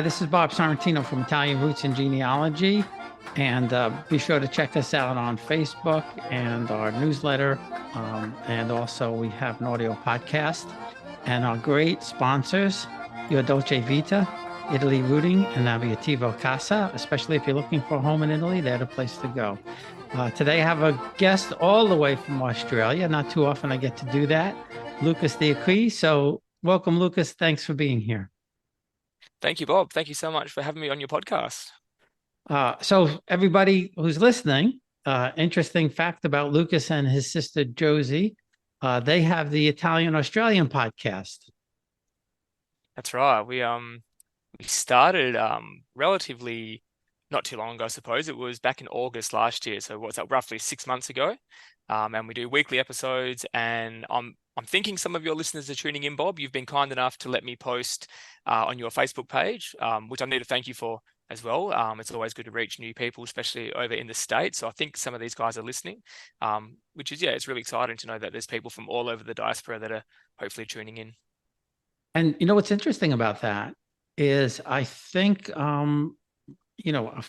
this is Bob Sorrentino from Italian Roots and Genealogy. And be sure to check us out on Facebook and our newsletter. And also we have an audio podcast. And our great sponsors, Your Dolce Vita, Italy Rooting, and Aviativo Casa. Especially if you're looking for a home in Italy, they're the place to go. Today I have a guest all the way from Australia. Not too often I get to do that. Lucas Diacri. So welcome, Lucas. Thanks for being here. Thank you, Bob. Thank you so much for having me on your podcast. So everybody who's listening, interesting fact about Lucas and his sister Josie, they have the Italian Australian podcast. That's right. We started relatively not too long ago, I suppose. It was back in August last year. So what's that, roughly 6 months ago? And we do weekly episodes. And I'm thinking some of your listeners are tuning in, Bob. You've been kind enough to let me post on your Facebook page, which I need to thank you for as well. It's always good to reach new people, especially over in the States. So I think some of these guys are listening, which is, it's really exciting to know that there's people from all over the diaspora that are hopefully tuning in. And you know what's interesting about that is I think, of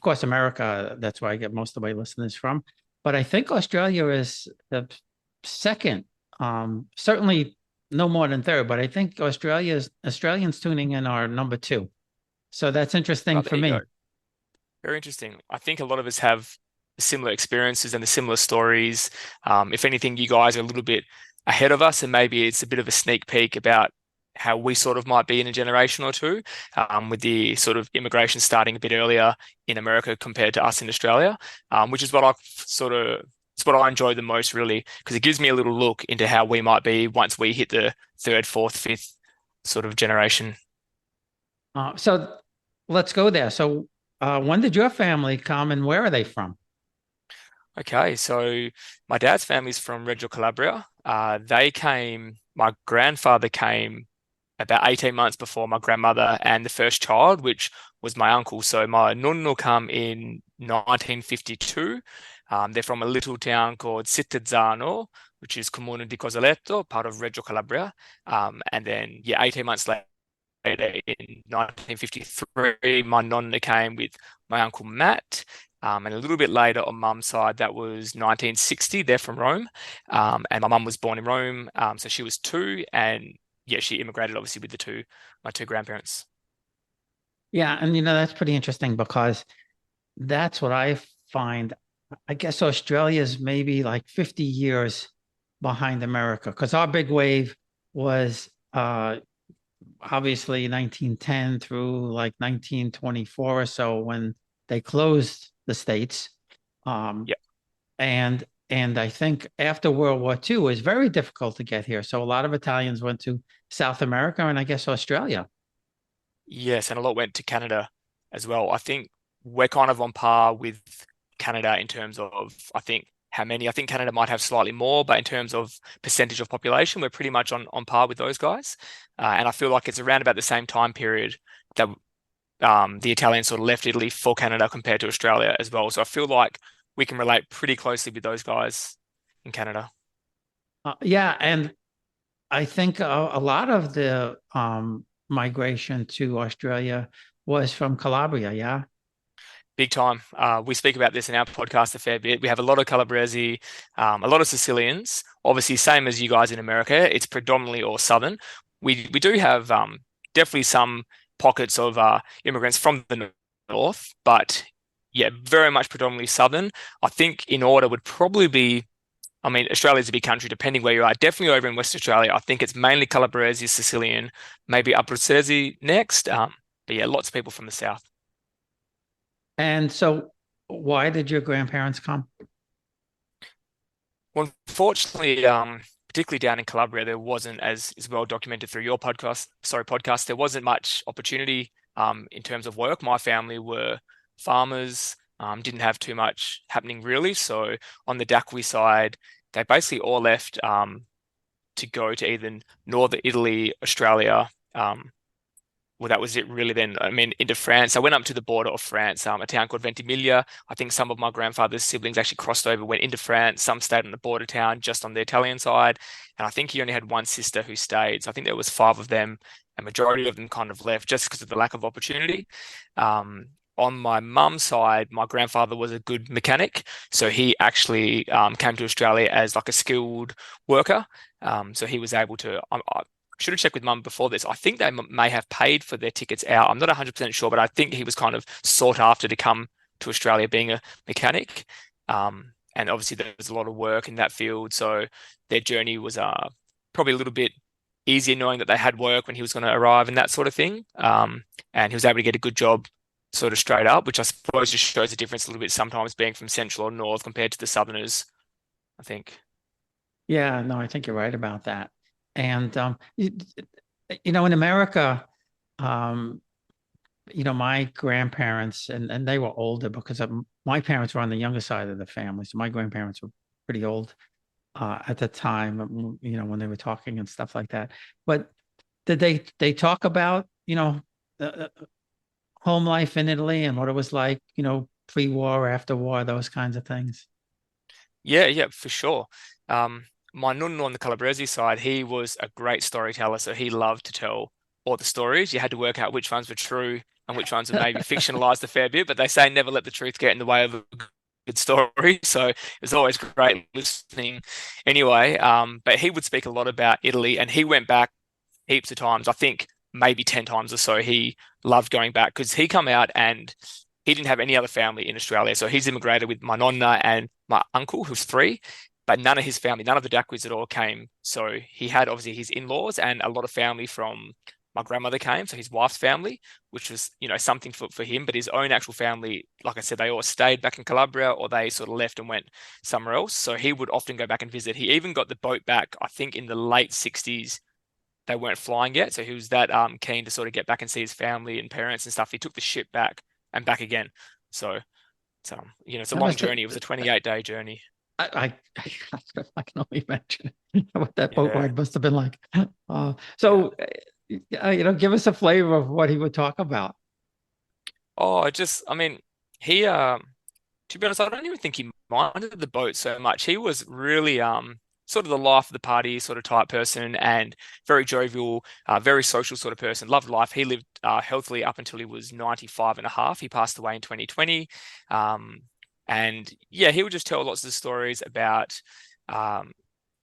course, America, that's where I get most of my listeners from. But I think Australia is the second, certainly no more than third, but I think Australians tuning in are number two. So that's interesting for me. Very interesting. I think a lot of us have similar experiences and the similar stories. If anything, you guys are a little bit ahead of us, and maybe it's a bit of a sneak peek about how we sort of might be in a generation or two, with the sort of immigration starting a bit earlier in America compared to us in Australia, which is what it's what I enjoy the most, really, because it gives me a little look into how we might be once we hit the third, fourth, fifth sort of generation. So let's go there. So when did your family come and where are they from? Okay, so my dad's family's from Reggio, Calabria. My grandfather came about 18 months before my grandmother and the first child, which was my uncle. So my nonno come in 1952. They're from a little town called Sittezzano, which is Comune di Cosaletto, part of Reggio Calabria. And then, 18 months later, in 1953, my nonna came with my uncle Matt. And a little bit later on mum's side, that was 1960. They're from Rome. And my mum was born in Rome. So she was two. And she immigrated obviously with my two grandparents. Yeah. And, that's pretty interesting because that's what I find. I guess Australia's maybe like 50 years behind America because our big wave was obviously 1910 through like 1924 or so when they closed the States. And I think after World War II, it was very difficult to get here. So a lot of Italians went to South America and I guess Australia. Yes, and a lot went to Canada as well. I think we're kind of on par with Canada in terms of, I think Canada might have slightly more, but in terms of percentage of population, we're pretty much on par with those guys. And I feel like it's around about the same time period that the Italians sort of left Italy for Canada compared to Australia as well. So I feel like we can relate pretty closely with those guys in Canada. And I think a lot of the migration to Australia was from Calabria, yeah? Big time. We speak about this in our podcast a fair bit. We have a lot of Calabrese, a lot of Sicilians. Obviously, same as you guys in America, it's predominantly all Southern. We do have definitely some pockets of immigrants from the north, but very much predominantly Southern. I think in order would probably be, Australia's a big country, depending where you are. Definitely over in West Australia, I think it's mainly Calabrese, Sicilian, maybe Abruzzese next. But lots of people from the south. And so why did your grandparents come? Well, unfortunately, particularly down in Calabria, there wasn't, as is well documented through your podcast, there wasn't much opportunity in terms of work. My family were farmers, didn't have too much happening really. So on the Dacqui side, they basically all left to go to either northern Italy, Australia, well, that was it really then. Into France. I went up to the border of France, a town called Ventimiglia. I think some of my grandfather's siblings actually crossed over, went into France. Some stayed on the border town just on the Italian side. And I think he only had one sister who stayed. So I think there was 5 of them a majority of them kind of left just because of the lack of opportunity. On my mum's side, my grandfather was a good mechanic, so he actually came to Australia as like a skilled worker. So he was able to. I should have checked with mum before this. I think they may have paid for their tickets out. I'm not 100% sure, but I think he was kind of sought after to come to Australia being a mechanic. And obviously there was a lot of work in that field, so their journey was probably a little bit easier knowing that they had work when he was going to arrive and that sort of thing. And he was able to get a good job sort of straight up, which I suppose just shows the difference a little bit sometimes being from central or north compared to the southerners, I think. Yeah, no, I think you're right about that. And in America, um, my grandparents and they were older because my parents were on the younger side of the family, so my grandparents were pretty old at the time, when they were talking and stuff like that. But did they talk about uh, home life in Italy and what it was like, pre-war, after war, those kinds of things? Yeah, yeah, for sure. My nonno on the Calabrese side, he was a great storyteller, so he loved to tell all the stories. You had to work out which ones were true and which ones were maybe fictionalized a fair bit, but they say never let the truth get in the way of a good story. So it was always great listening anyway. But he would speak a lot about Italy, and he went back heaps of times. I think maybe 10 times or so. He loved going back because he come out and he didn't have any other family in Australia. So he's immigrated with my nonna and my uncle, who's three, but none of his family, none of the Dacquis at all came. So he had obviously his in-laws and a lot of family from my grandmother came, so his wife's family, which was, something for him. But his own actual family, like I said, they all stayed back in Calabria or they sort of left and went somewhere else. So he would often go back and visit. He even got the boat back, I think, in the late 60s. They weren't flying yet, so he was that keen to sort of get back and see his family and parents and stuff. He took the ship back and back again. So it's a That long must journey. It was a 28-day journey. I can only imagine what that boat Yeah. ride must have been like. Yeah. So, give us a flavor of what he would talk about. I mean, he to be honest, I don't even think he minded the boat so much. He was really sort of the life of the party sort of type person and very jovial, very social sort of person. Loved life. He lived healthily up until he was 95 and a half. He passed away in 2020. And yeah, he would just tell lots of stories about um,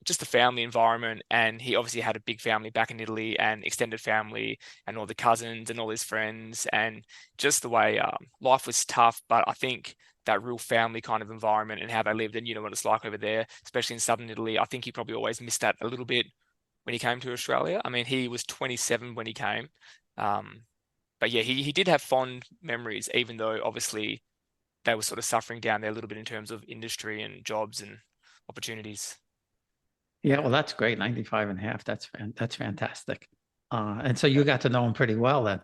just the family environment. And he obviously had a big family back in Italy and extended family and all the cousins and all his friends and just the way life was tough. But I think that real family kind of environment and how they lived and what it's like over there, especially in southern Italy, I think he probably always missed that a little bit when he came to Australia. I mean, he was 27 when he came. Um, but yeah, he did have fond memories, even though obviously they were sort of suffering down there a little bit in terms of industry and jobs and opportunities. Yeah, well, that's great. 95 and a half. That's fantastic. And so you got to know him pretty well then.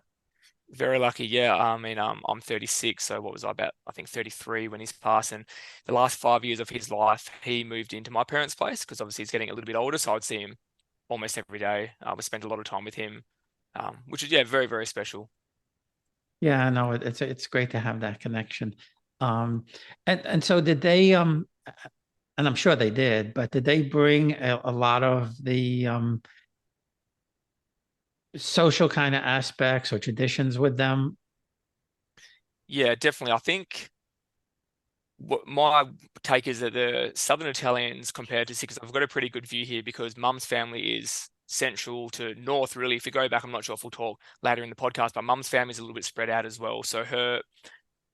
Very lucky, yeah. I mean, I'm 36, so what was I about? I think 33 when he's passed. And the last 5 years of his life, he moved into my parents' place because obviously he's getting a little bit older, so I'd see him almost every day. We spent a lot of time with him, which is yeah, very, very special. Yeah, no, it's great to have that connection. And so did they and I'm sure they did, but did they bring a lot of the social kind of aspects or traditions with them? Yeah, definitely. I think what my take is that the Southern Italians compared to, because I've got a pretty good view here because Mum's family is central to North, really. If you go back, I'm not sure if we'll talk later in the podcast, but Mum's family is a little bit spread out as well. So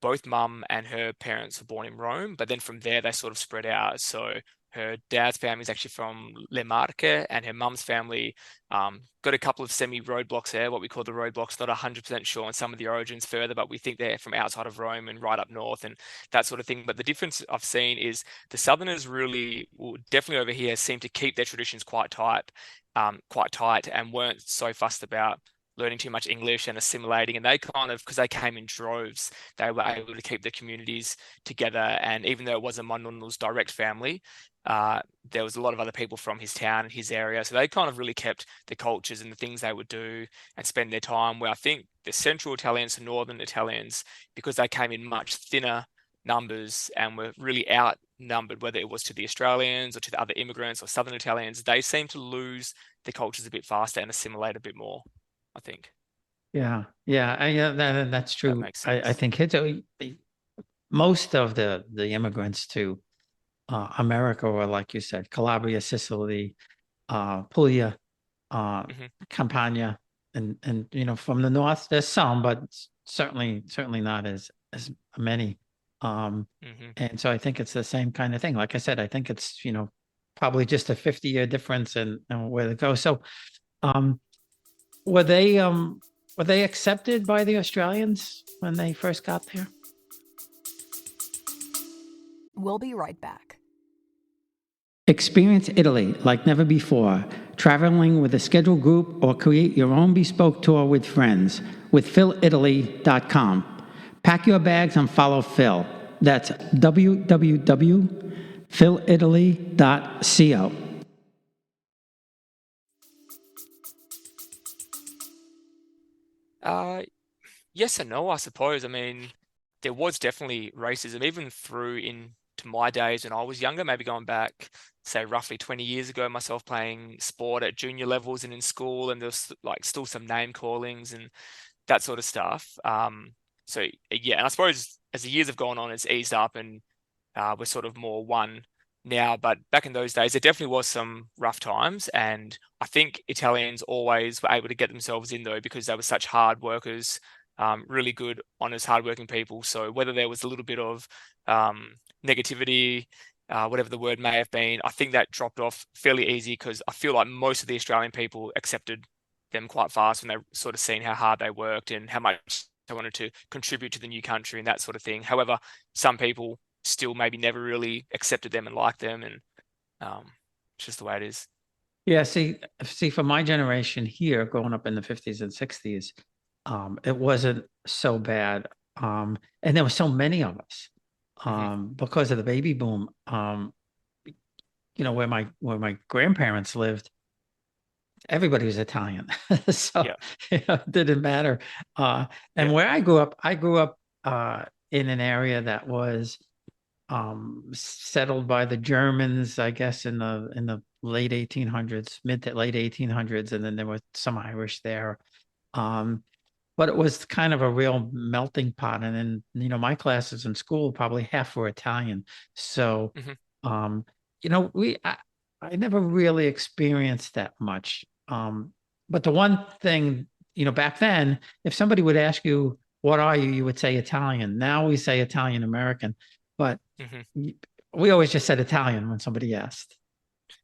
both mum and her parents were born in Rome, but then from there they sort of spread out. So her dad's family is actually from Le Marche, and her mum's family got a couple of semi-roadblocks there, what we call the roadblocks. Not 100% sure on some of the origins further, but we think they're from outside of Rome and right up north and that sort of thing. But the difference I've seen is the Southerners really, well, definitely over here, seem to keep their traditions quite tight, and weren't so fussed about learning too much English and assimilating. And they kind of, because they came in droves, they were able to keep their communities together. And even though it wasn't my nonno's direct family, there was a lot of other people from his town and his area. So they kind of really kept the cultures and the things they would do and spend their time. Where I think the Central Italians and Northern Italians, because they came in much thinner numbers and were really outnumbered, whether it was to the Australians or to the other immigrants or Southern Italians, they seem to lose the cultures a bit faster and assimilate a bit more. I think. Yeah, that's That true. makes I sense. think most of the immigrants to America were, like you said, Calabria, Sicily, Puglia, uh, Hmm. Campania, and from the north, there's some, but certainly not as many. Um, Hmm. and so I think it's the same kind of thing. Like I said, I think it's probably just a 50-year difference in where to go. So um, were they um were they accepted by the Australians when they first got there? We'll be right back. Experience Italy like never before, traveling with a scheduled group or create your own bespoke tour with friends with philitaly.com. Pack your bags and follow Phil. That's www.philitaly.co. Uh, yes and no, I suppose. I mean, there was definitely racism, even through into my days when I was younger, maybe going back, say, roughly 20 years ago, myself playing sport at junior levels and in school, and there's like still some name callings and that sort of stuff. So yeah, and I suppose as the years have gone on, it's eased up and we're sort of more one now. But back in those days, there definitely was some rough times, and I think Italians always were able to get themselves in though because they were such hard workers, really good, honest, hardworking people. So whether there was a little bit of negativity, whatever the word may have been, I think that dropped off fairly easy because I feel like most of the Australian people accepted them quite fast when they sort of seen how hard they worked and how much they wanted to contribute to the new country and that sort of thing. However, some people still maybe never really accepted them and liked them, and um, it's just the way it is. Yeah, see, for my generation here, growing up in the 50s and 60s, it wasn't so bad. And there were so many of us, Hmm. because of the baby boom. Where my grandparents lived, everybody was Italian. So Yeah. it didn't matter. And Yeah. where I grew up in an area that was settled by the Germans, I guess, in the late 1800s, mid to late 1800s, and then there was some Irish there. Um, but it was kind of a real melting pot. And then, my classes in school, probably half were Italian. So, Hmm. um, I never really experienced that much. But the one thing, back then, if somebody would ask you, what are you? You would say Italian. Now we say Italian American, but Hmm. y- we always just said Italian when somebody asked.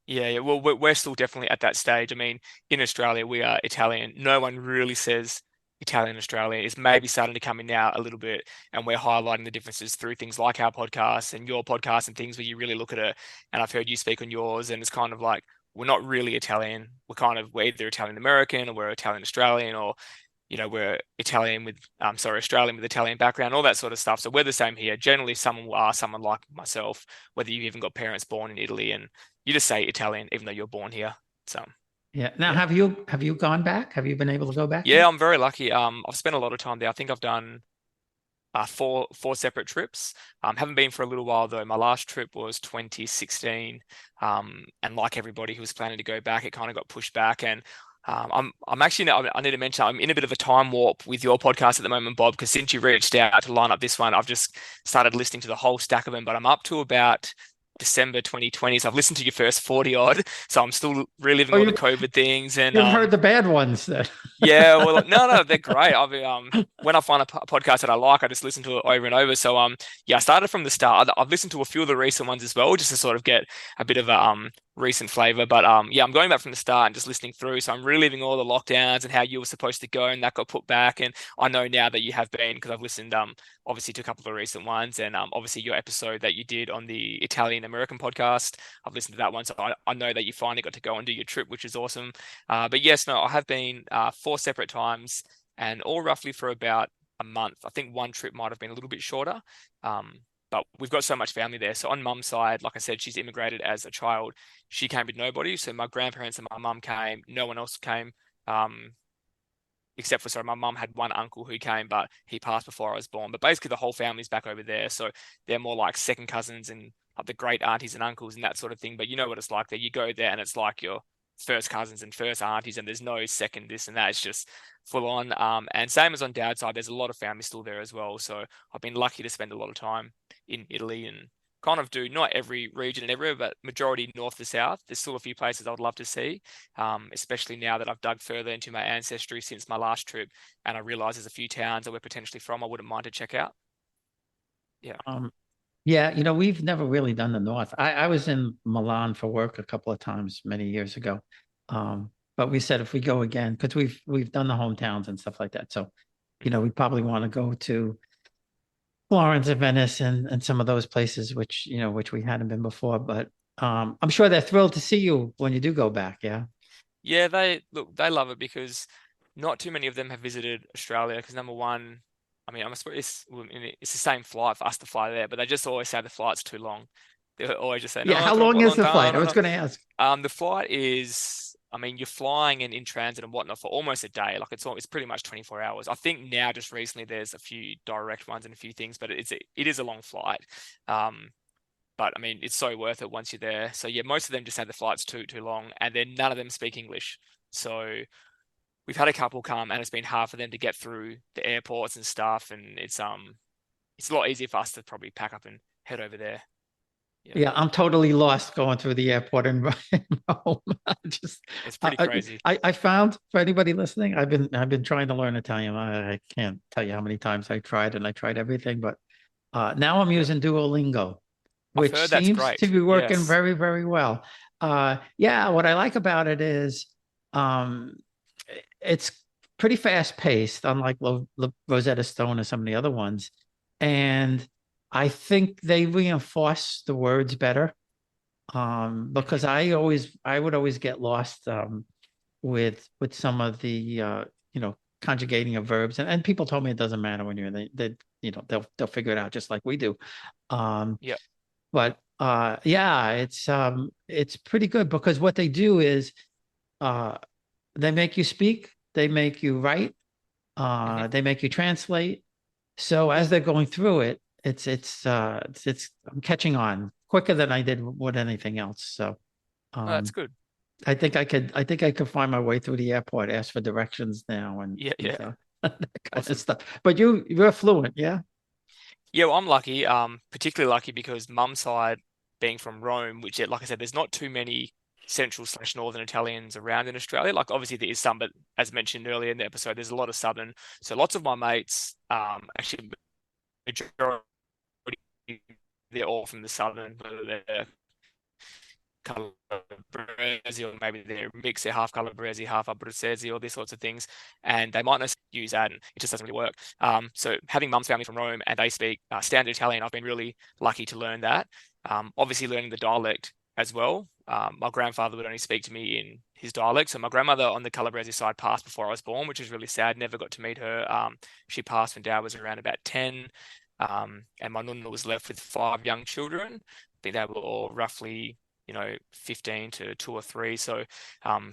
Yeah. Well, we're still definitely at that stage. I mean, in Australia, we are Italian. No one really says Italian Australia. It's maybe starting to come in now a little bit, and we're highlighting the differences through things like our podcast and your podcast and things where you really look at it. And I've heard you speak on yours, and it's kind of like we're not really Italian. We're either Italian American or we're Italian Australian, or we're Italian with, sorry, Australian with Italian background, all that sort of stuff. So we're the same here. Generally, someone will ask someone like myself, whether you've even got parents born in Italy, and you just say Italian, even though you're born here. So Yeah. Now, yeah. have you gone back? Have you been able to go back Yeah, yet? I'm very lucky. I've spent a lot of time there. I think I've done four separate trips. Haven't been for a little while though. My last trip was 2016. And like everybody who was planning to go back, it kind of got pushed back. And I'm actually, I need to mention, I'm in a bit of a time warp with your podcast at the moment, Bob, because since you reached out to line up this one, I've just started listening to the whole stack of them, but I'm up to about December 2020. So I've listened to your first 40 odd. So I'm still reliving Oh, all the COVID things. And you've heard the bad ones then. yeah, well, no, they're great. When I find a podcast that I like, I just listen to it over and over. So, yeah, I started from the start. I've listened to a few of the recent ones as well, just to sort of get a bit of a recent flavor. But yeah, I'm going back from the start and just listening through. So I'm reliving all the lockdowns and how you were supposed to go, and that got put back. And I know now that you have been because I've listened obviously to a couple of the recent ones, and obviously your episode that you did on the Italian American podcast. I've listened to that one, so I know that you finally got to go and do your trip, which is awesome. But yes, no, I have been four separate times and all roughly for about a month. I think one trip might have been a little bit shorter. Um, but we've got so much family there. So on mum's side, like I said, she's immigrated as a child. She came with nobody. So my grandparents and my mum came. No one else came. Um, Except for, sorry, my mum had one uncle who came, but he passed before I was born. But basically the whole family's back over there. So they're more like second cousins and like the great aunties and uncles and that sort of thing. But you know what it's like there. You go there and it's like you're first cousins and first aunties, and there's no second this and that. It's just full on. And same as on dad's side, there's a lot of family still there as well. So I've been lucky to spend a lot of time in Italy and kind of do not every region and everywhere, but majority north to south. There's still a few places I would love to see, especially now that I've dug further into my ancestry since my last trip, and I realize there's a few towns that we're potentially from I wouldn't mind to check out. Yeah. Yeah, we've never really done the North. I was in Milan for work a couple of times many years ago. But we said if we go again, because we've done the hometowns and stuff like that. So, we probably want to go to Florence and Venice and some of those places, which we hadn't been before. But I'm sure they're thrilled to see you when you do go back. Yeah. Yeah, they love it because not too many of them have visited Australia because number one, I mean, it's the same flight for us to fly there, but they just always say the flight's too long. They always just say, Yeah. no, How long is the flight? I no, was going to ask. The flight is, I mean, you're flying and in transit and whatnot for almost a day. Like it's pretty much 24 hours. I think now just recently there's a few direct ones and a few things, but it is a long flight. But I mean, it's so worth it once you're there. So yeah, most of them just say the flight's too long, and then none of them speak English. So we've had a couple come, and it's been hard for them to get through the airports and stuff, and it's a lot easier for us to probably pack up and head over there. Yeah, I'm totally lost going through the airport in Rome. It's pretty crazy. I found, for anybody listening, I've been trying to learn Italian. I can't tell you how many times I tried everything, but now I'm using Duolingo, which seems to be working very, very well. Yeah, what I like about it is it's pretty fast paced, unlike Rosetta Stone or some of the other ones. And I think they reinforce the words better. Because I would always get lost with some of the conjugating of verbs, and people told me it doesn't matter when you're they'll figure it out just like we do. Yeah. But yeah, it's pretty good because what they do is they make you speak, they make you write, they make you translate. So as they're going through it, it's I'm catching on quicker than I did with anything else. So that's good. I think I could find my way through the airport, ask for directions now, and that kind of stuff. But you're fluent, yeah? Yeah, well, I'm lucky, particularly lucky because mum's side being from Rome, which, like I said, there's not too many central/northern Italians around in Australia. Like obviously there is some, but as mentioned earlier in the episode, there's a lot of southern. So lots of my mates, actually majority, they're all from the southern, whether they're Calabrese or maybe they're a mix, they're half Calabrese, half Abruzzese, all these sorts of things, and they might not use that, and it just doesn't really work. So having mum's family from Rome and they speak standard Italian, I've been really lucky to learn that. Obviously learning the dialect as well. My grandfather would only speak to me in his dialect. So my grandmother on the Calabrese side passed before I was born, which is really sad. Never got to meet her. She passed when Dad was around about 10. And my nonna was left with 5 young children. I think they were all roughly 15 to 2 or 3. So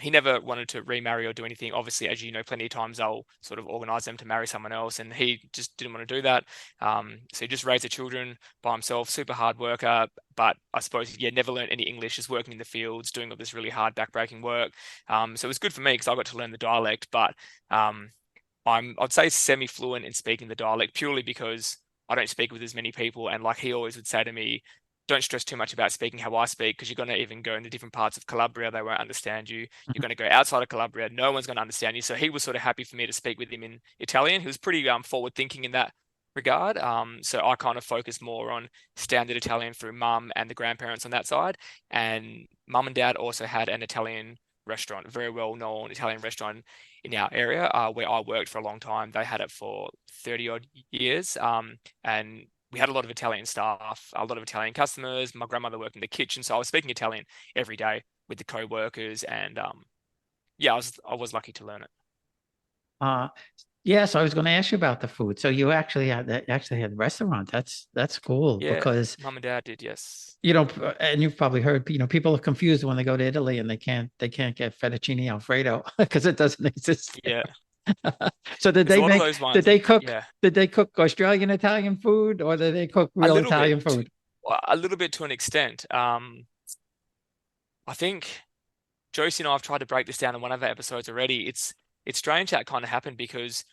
he never wanted to remarry or do anything. Obviously, as you know, plenty of times they'll sort of organize them to marry someone else, and he just didn't want to do that. So he just raised the children by himself, super hard worker, but I suppose, never learned any English, just working in the fields, doing all this really hard backbreaking work. So it was good for me because I got to learn the dialect, but I'd say semi-fluent in speaking the dialect purely because I don't speak with as many people. And like he always would say to me, don't stress too much about speaking how I speak, because you're going to even go into different parts of Calabria, they won't understand you. You're going to go outside of Calabria, no one's going to understand you. So he was sort of happy for me to speak with him in Italian. He was pretty forward thinking in that regard. So I kind of focused more on standard Italian through mum and the grandparents on that side. And mum and dad also had an Italian restaurant, a very well-known Italian restaurant in our area where I worked for a long time. They had it for 30 odd years. And we had a lot of Italian staff, a lot of Italian customers. My grandmother worked in the kitchen, so I was speaking Italian every day with the co-workers, and I was lucky to learn it. Yeah, so I was going to ask you about the food. So you actually had a restaurant. That's cool. Yeah, because mum and dad did, yes. And you've probably heard, people are confused when they go to Italy and they can't get fettuccine Alfredo because it doesn't exist. Yeah. So did they cook Australian Italian food, or did they cook real Italian food? A little bit to an extent. I think Josie and I have tried to break this down in one of our episodes already. It's strange how it kind of happened because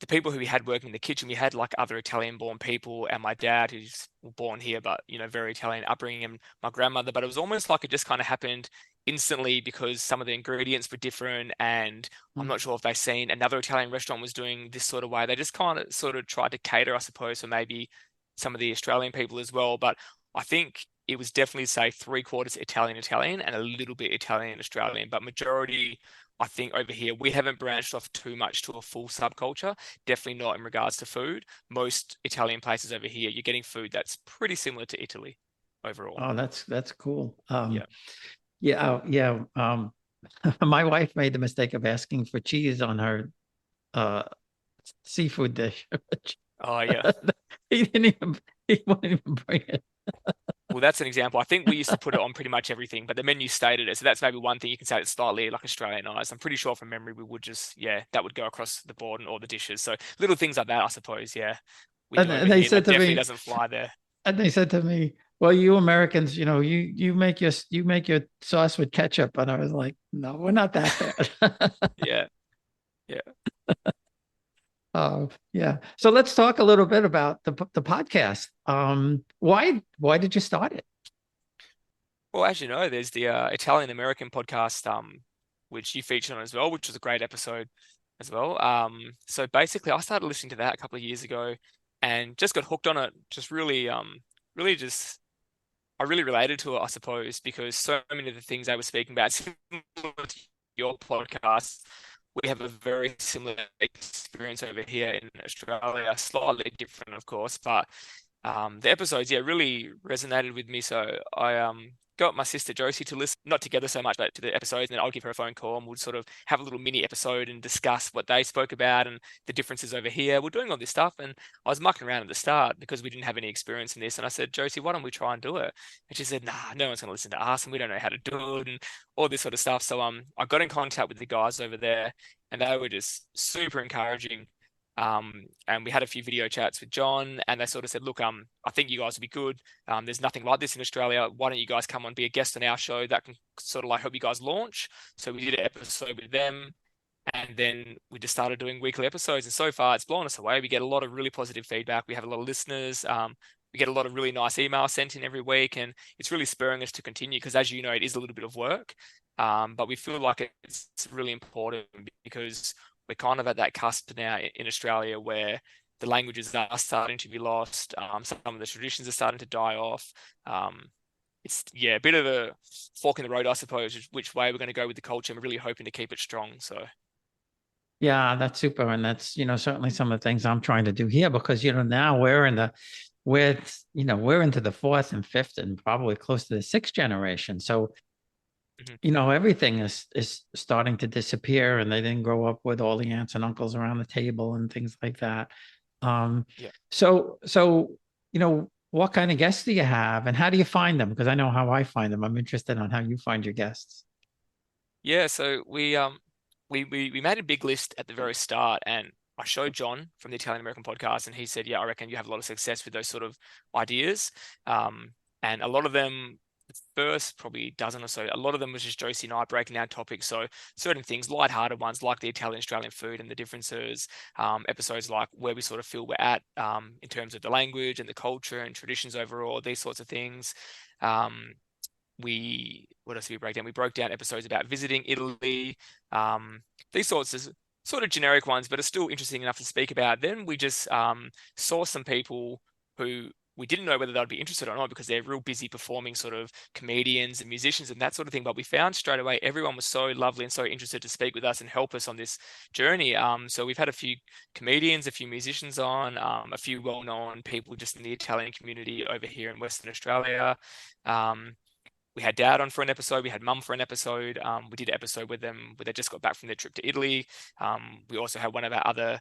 the people who we had working in the kitchen, we had like other Italian-born people, and my dad, who's born here, but very Italian upbringing, and my grandmother. But it was almost like it just kind of happened instantly because some of the ingredients were different, and I'm not sure if they've seen another Italian restaurant was doing this sort of way. They just kind of sort of tried to cater, I suppose, for maybe some of the Australian people as well. But I think it was definitely, say, 3/4 Italian and a little bit Italian Australian, but majority, I think, over here, we haven't branched off too much to a full subculture. Definitely not in regards to food. Most Italian places over here, you're getting food that's pretty similar to Italy overall. Oh, that's cool. Yeah. Yeah. My wife made the mistake of asking for cheese on her seafood dish. Oh, yeah. He wouldn't even bring it. Well, that's an example. I think we used to put it on pretty much everything, but the menu stated it. So that's maybe one thing you can say that's slightly like Australianized. I'm pretty sure from memory we would just, that would go across the board and all the dishes. So little things like that, I suppose, yeah. We do over they here. said That to definitely me, doesn't fly there. and they said to me, "Well, you Americans, you make your sauce with ketchup," and I was like, "No, we're not that bad." Yeah. Yeah. Yeah. So let's talk a little bit about the podcast. Why did you start it? Well, as you know, there's the Italian American podcast, which you featured on as well, which was a great episode as well. So basically, I started listening to that a couple of years ago, and just got hooked on it. Just really, really just I really related to it, I suppose, because so many of the things they were speaking about, similar to your podcast, we have a very similar experience over here in Australia, slightly different, of course, but the episodes, really resonated with me. So I got my sister Josie to listen, not together so much, but to the episodes, and then I'll give her a phone call and we'll sort of have a little mini episode and discuss what they spoke about and the differences over here. We're doing all this stuff, and I was mucking around at the start because we didn't have any experience in this. And I said, Josie, why don't we try and do it? And she said, nah, no one's going to listen to us, and we don't know how to do it, and all this sort of stuff. So I got in contact with the guys over there, and they were just super encouraging. And we had a few video chats with John, and they sort of said, look, I think you guys will be good. There's nothing like this in Australia. Why don't you guys come on, be a guest on our show that can sort of like help you guys launch? So we did an episode with them, and then we just started doing weekly episodes. And so far, it's blown us away. We get a lot of really positive feedback. We have a lot of listeners. We get a lot of really nice emails sent in every week, and it's really spurring us to continue because, as you know, it is a little bit of work. But we feel like it's really important because we're kind of at that cusp now in Australia where the languages are starting to be lost. Some of the traditions are starting to die off. It's a bit of a fork in the road, I suppose, which way we're going to go with the culture. And we're really hoping to keep it strong. So. Yeah, that's super. And that's, certainly some of the things I'm trying to do here because, now we're into the fourth and fifth and probably close to the sixth generation. So, everything is starting to disappear, and they didn't grow up with all the aunts and uncles around the table and things like that. So, what kind of guests do you have, and how do you find them? Because I know how I find them. I'm interested on how you find your guests. Yeah, so we made a big list at the very start, and I showed John from the Italian American podcast, and he said, yeah, I reckon you have a lot of success with those sort of ideas. And a lot of them, the first probably dozen or so, a lot of them was just Josie and I breaking down topics. So certain things, lighthearted ones like the Italian-Australian food and the differences, episodes like where we sort of feel we're at in terms of the language and the culture and traditions overall, these sorts of things. What else did we break down? We broke down episodes about visiting Italy, these sorts of sort of generic ones, but are still interesting enough to speak about. Then we just saw some people who we didn't know whether they'd be interested or not because they're real busy performing sort of comedians and musicians and that sort of thing. But we found straight away everyone was so lovely and so interested to speak with us and help us on this journey. So we've had a few comedians, a few musicians on, a few well-known people just in the Italian community over here in Western Australia. We had Dad on for an episode. We had Mum for an episode. We did an episode with them where they just got back from their trip to Italy. We also had one of our other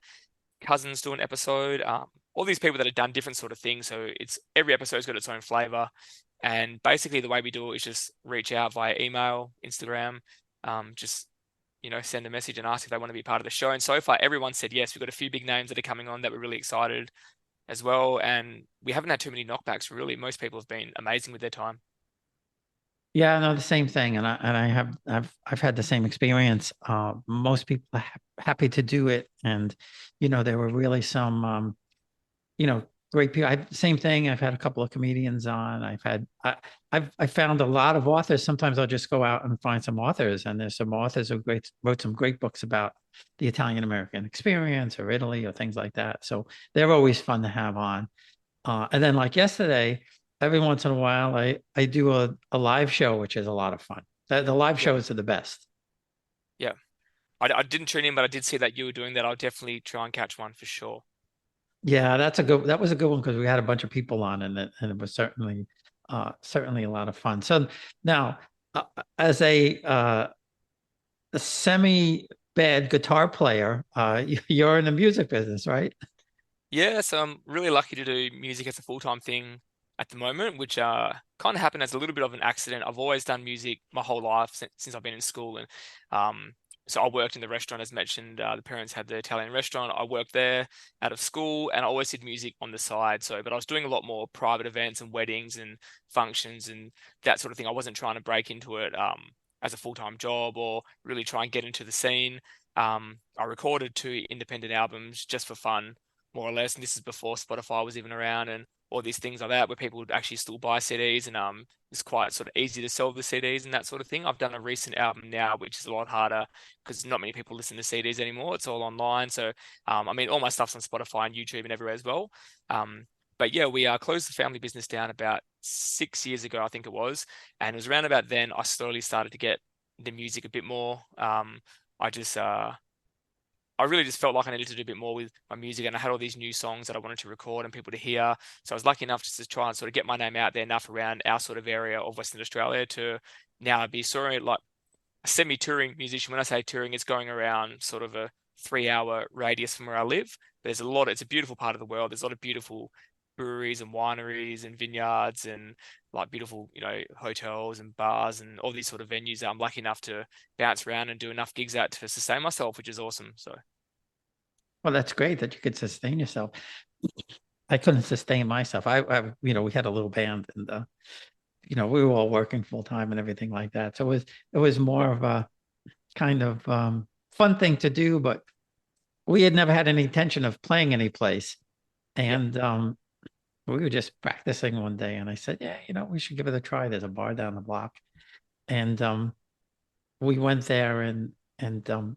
cousins do an episode. All these people that have done different sort of things. So every episode's got its own flavor. And basically the way we do it is just reach out via email, Instagram, send a message and ask if they want to be part of the show. And so far everyone said yes. We've got a few big names that are coming on that we're really excited as well. And we haven't had too many knockbacks really. Most people have been amazing with their time. Yeah, no, the same thing, and I've had the same experience. Most people are happy to do it, and there were really some you know, great people. Same thing. I've had a couple of comedians on. I found a lot of authors. Sometimes I'll just go out and find some authors, and there's some authors who wrote some great books about the Italian American experience or Italy or things like that. So they're always fun to have on. And then like yesterday, every once in a while, I do a live show, which is a lot of fun. The live Yeah. shows are the best. Yeah. I didn't tune in, but I did see that you were doing that. I'll definitely try and catch one for sure. Yeah, that was a good one because we had a bunch of people on and it was certainly a lot of fun. So now as a semi bad guitar player, you're in the music business, right? Yeah, so I'm really lucky to do music as a full-time thing at the moment, which kind of happened as a little bit of an accident. I've always done music my whole life since I've been in school, and um, so I worked in the restaurant as mentioned. The parents had the Italian restaurant. I worked there out of school, and I always did music on the side. So, but I was doing a lot more private events and weddings and functions and that sort of thing. I wasn't trying to break into it as a full-time job or really try and get into the scene. I recorded 2 independent albums just for fun more or less. And this is before Spotify was even around and all these things like that, where people would actually still buy CDs and it's quite sort of easy to sell the CDs and that sort of thing. I've done a recent album now, which is a lot harder because not many people listen to CDs anymore. It's all online. So I mean, all my stuff's on Spotify and YouTube and everywhere as well. But yeah, we closed the family business down about 6 years ago, I think it was, and it was around about then I slowly started to get the music a bit more. I just I really just felt like I needed to do a bit more with my music, and I had all these new songs that I wanted to record and people to hear. So I was lucky enough just to try and sort of get my name out there enough around our sort of area of Western Australia to now be sort of like a semi-touring musician. When I say touring, it's going around sort of a 3-hour radius from where I live. There's a lot, it's a beautiful part of the world. There's a lot of beautiful breweries and wineries and vineyards and like beautiful, hotels and bars and all these sort of venues that I'm lucky enough to bounce around and do enough gigs at to sustain myself, which is awesome. So Well, that's great that you could sustain yourself. I couldn't sustain myself. We had a little band and we were all working full time and everything like that. So it was more of a kind of fun thing to do, but we had never had any intention of playing any place. yeah. And we were just practicing one day, and I said, "Yeah, we should give it a try. There's a bar down the block." And we went there, and the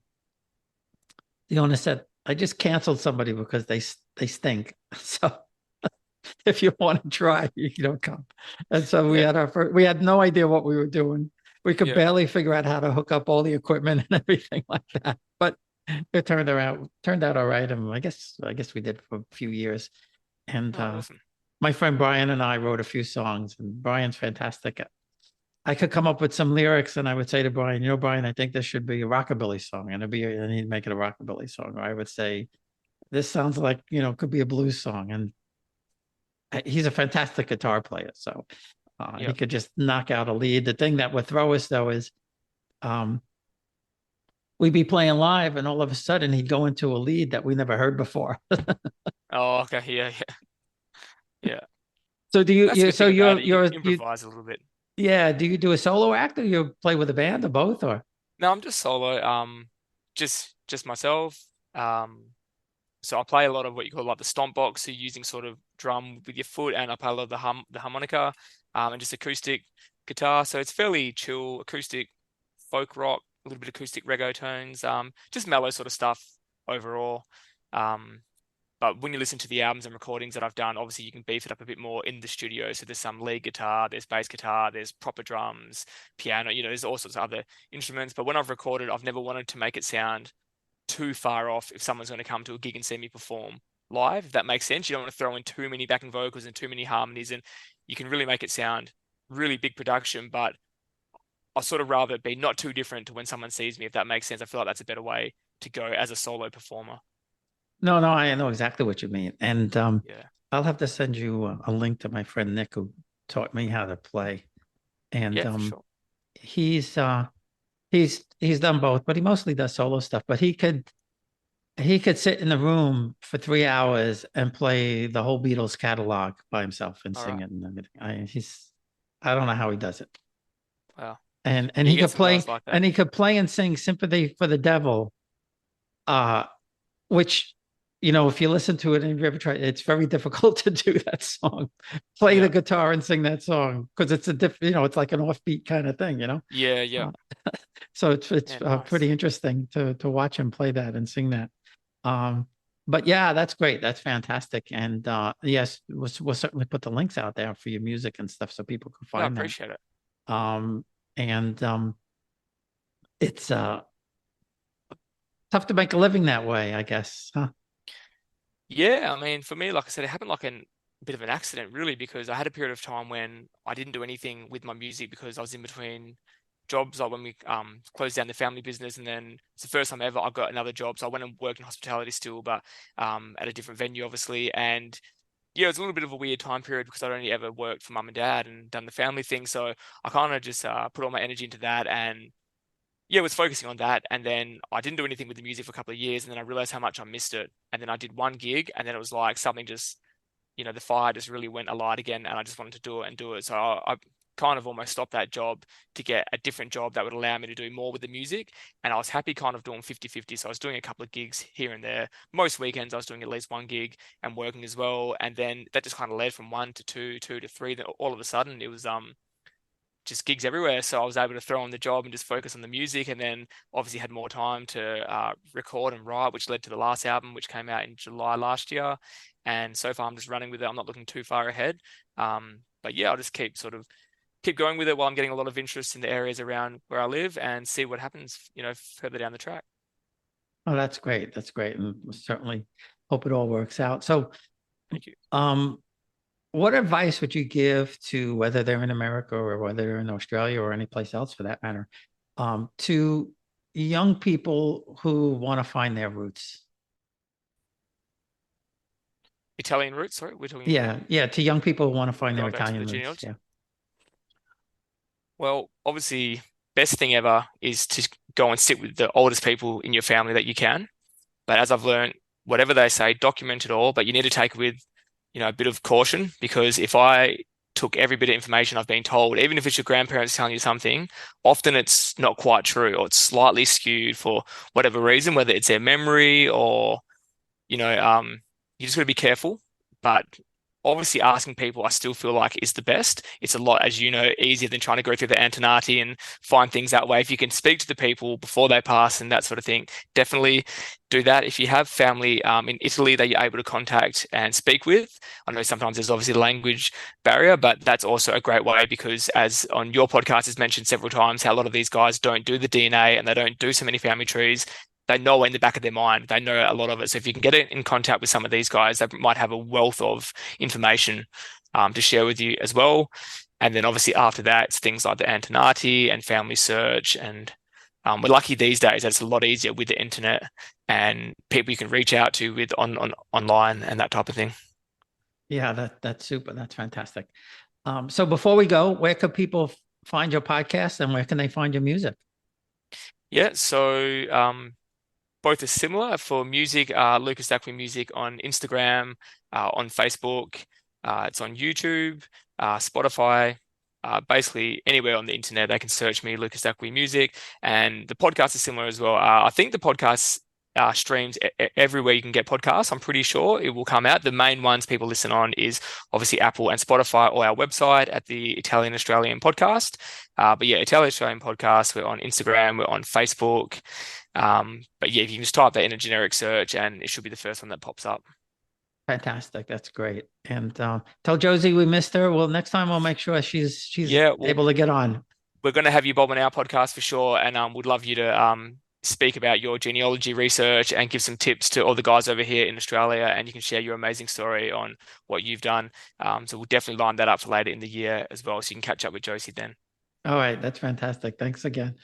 owner said, "I just canceled somebody because they stink. So if you want to try, you don't come." And so we Yeah. had we had no idea what we were doing. We could Yeah. barely figure out how to hook up all the equipment and everything like that. But it turned out all right. And I guess we did for a few years. And Oh, awesome. my friend Brian and I wrote a few songs, and Brian's fantastic. I could come up with some lyrics, and I would say to Brian, Brian, I think this should be a rockabilly song, and he'd make it a rockabilly song. Or I would say, this sounds like, could be a blues song. And he's a fantastic guitar player, so he Yeah. could just knock out a lead. The thing that would throw us though is um, we'd be playing live, and all of a sudden he'd go into a lead that we never heard before. Oh, okay. Yeah. Yeah. Yeah. So do That's a you good so thing about it. You can you improvise a little bit. yeah, do you do a solo act, or you play with a band, or both, or? No, I'm just solo. Just myself. So I play a lot of what you call like the stomp box, so you're using sort of drum with your foot, and I play a lot of the harmonica, and just acoustic guitar. So it's fairly chill, acoustic folk rock, a little bit acoustic reggae tones, just mellow sort of stuff overall. Um, but when you listen to the albums and recordings that I've done, obviously you can beef it up a bit more in the studio. So there's some lead guitar, there's bass guitar, there's proper drums, piano, there's all sorts of other instruments. But when I've recorded, I've never wanted to make it sound too far off if someone's going to come to a gig and see me perform live, if that makes sense. You don't want to throw in too many backing vocals and too many harmonies, and you can really make it sound really big production, but I'll sort of rather it be not too different to when someone sees me, if that makes sense. I feel like that's a better way to go as a solo performer. No, no, I know exactly what you mean. And Yeah. I'll have to send you a link to my friend Nick, who taught me how to play. And Yeah, for sure. he's he's done both, but he mostly does solo stuff. But he could sit in the room for 3 hours and play the whole Beatles catalog by himself and All sing right. it and everything. I don't know how he does it. Wow. and You he get could some play guys like that. and he could play and sing "Sympathy for the Devil," uh, which, if you listen to it and if you ever try, it's very difficult to do that song. Play the Yeah. guitar and sing that song because it's it's like an offbeat kind of thing. Yeah, yeah. So it's Yeah, nice. pretty interesting to watch him play that and sing that. But yeah, that's great. That's fantastic. And yes, we'll certainly put the links out there for your music and stuff so people can No, I find that. appreciate it. And it's tough to make a living that way, I guess. Huh? Yeah, I mean, for me, like I said, it happened like a bit of an accident, really, because I had a period of time when I didn't do anything with my music because I was in between jobs. Like when we closed down the family business, and then it's the first time ever I got another job. So I went and worked in hospitality still, but at a different venue, obviously. And yeah, it was a little bit of a weird time period because I'd only ever worked for mum and dad and done the family thing. So I kind of just put all my energy into that, and yeah, was focusing on that. And then I didn't do anything with the music for a couple of years. And then I realized how much I missed it. And then I did one gig, and then it was like something just, the fire just really went alight again. And I just wanted to do it and do it. So I kind of almost stopped that job to get a different job that would allow me to do more with the music. And I was happy kind of doing 50-50. So I was doing a couple of gigs here and there. Most weekends, I was doing at least one gig and working as well. And then that just kind of led from one to two, two to three. Then all of a sudden, it was just gigs everywhere. So I was able to throw on the job and just focus on the music, and then obviously had more time to record and write, which led to the last album, which came out in July last year. And so far, I'm just running with it. I'm not looking too far ahead. But yeah, I'll just keep going with it while I'm getting a lot of interest in the areas around where I live and see what happens, further down the track. Oh, that's great. That's great. And we'll certainly hope it all works out. So, Thank you. what advice would you give to, whether they're in America or whether they're in Australia or any place else for that matter, to young people who want to find their roots? Italian roots, sorry, we're talking. Yeah, to young people who want to find their Going back to Italian the roots. genealogy. Yeah. Well, obviously, best thing ever is to go and sit with the oldest people in your family that you can. But as I've learned, whatever they say, document it all. But you need to take it with, a bit of caution, because if I took every bit of information I've been told, even if it's your grandparents telling you something, often it's not quite true, or it's slightly skewed for whatever reason, whether it's their memory or, you just got to be careful. But obviously asking people, I still feel like is the best. It's a lot, as you know, easier than trying to go through the Antonati and find things that way. If you can speak to the people before they pass and that sort of thing, definitely do that. If you have family in Italy that you're able to contact and speak with, I know sometimes there's obviously a language barrier, but that's also a great way, because as on your podcast has mentioned several times, how a lot of these guys don't do the DNA and they don't do so many family trees. They know in the back of their mind, they know a lot of it. So if you can get in contact with some of these guys, they might have a wealth of information to share with you as well. And then obviously after that, it's things like the Antonati and Family Search. And we're lucky these days that it's a lot easier with the internet and people you can reach out to with online and that type of thing. Yeah, that's super. That's fantastic. So before we go, where could people find your podcast and where can they find your music? Yeah, so both are similar. For music, Lucas Dackley Music on Instagram, on Facebook, it's on YouTube, Spotify, basically anywhere on the internet. They can search me, Lucas Dackley Music, and the podcast is similar as well. I think the podcast streams everywhere you can get podcasts. I'm pretty sure it will come out. The main ones people listen on is obviously Apple and Spotify, or our website at the Italian Australian Podcast. But yeah, Italian Australian Podcast. We're on Instagram. We're on Facebook. But yeah, if you can just type that in a generic search, and it should be the first one that pops up. Fantastic. That's great. And tell Josie we missed her. Well, next time we'll make sure she's able to get on. We're going to have you, Bob, on our podcast for sure, and would love you to speak about your genealogy research and give some tips to all the guys over here in Australia, and you can share your amazing story on what you've done. So we'll definitely line that up for later in the year as well, so you can catch up with Josie then. All right. That's fantastic. Thanks again.